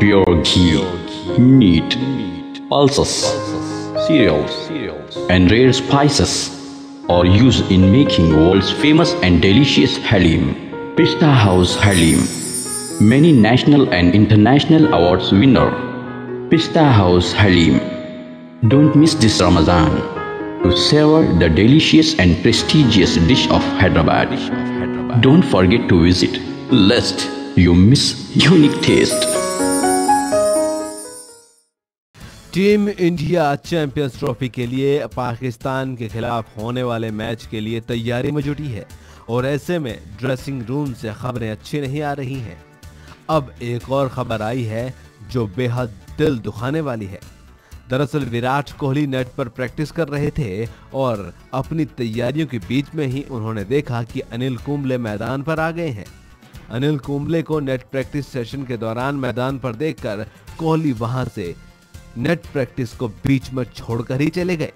pure ghee, meat, pulses, cereals, and rare spices are used in making world's famous and delicious halim. Pista House Halim, many national and international awards winner. Pista House Halim. Don't miss this Ramadan to savor the delicious and prestigious dish of Hyderabad. Don't forget to visit, lest you miss unique taste. Team India champions trophy के लिए पाकिस्तान के खिलाफ होने वाले match के लिए तैयारी में जुटी है और ऐसे में ड्रेसिंग रूम से खबरें अच्छी नहीं आ रही हैं। अब एक और खबर आई है जो बेहद दिल दुखाने वाली है। दरअसल विराट कोहली नेट पर प्रैक्टिस कर रहे थे और अपनी तैयारियों के बीच में ही उन्होंने देखा कि अनिल कुंबले मैदान पर आ गए हैं। अनिल कुंबले को नेट प्रैक्टिस सेशन के दौरान मैदान पर देखकर कोहली वहां से नेट प्रैक्टिस को बीच में छोड़कर ही चले गए।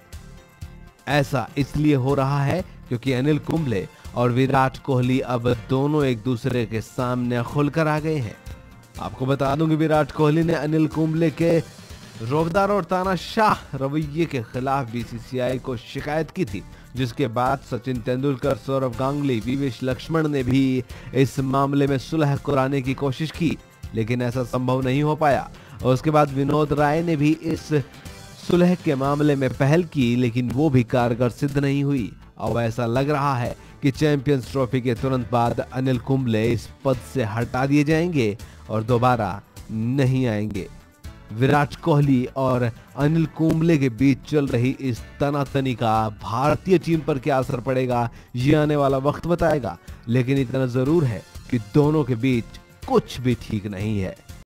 ऐसा इसलिए हो रहा है क्योंकि अनिल कुंबले और विराट कोहली अब दोनों एक दूसरे के सामने खुलकर आ गए हैं। आपको बता दूं कि विराट कोहली ने अनिल कुंबले के रोबदार और तानाशाह रवैये के खिलाफ बीसीसीआई को शिकायत की थी, जिसके बाद सचिन तेंदुलकर, सौरव गांगुली, वीवेश लक्ष्मण ने भी इस मामले में सुलह कराने की कोशिश की, लेकिन ऐसा संभव नहीं हो पाया। और उसके बाद विनोद राय ने भी इस सुलह के मामले में पहल की, लेकिन वो भी कारगर सिद्ध नहीं हुई। अब ऐसा लग रहा है कि चैंपियंस ट्रॉफी के तुरंत बाद अनिल कुंबले इस पद से हटा दिए जाएंगे और दोबारा नहीं आएंगे। विराट कोहली और अनिल कुंबले के बीच चल रही इस तनातनी का भारतीय टीम पर क्या असर पड़ेगा, ये आने वाला वक्त बताएगा। लेकिन इतना जरूर है कि दोनों के बीच कुछ भी ठीक नहीं है।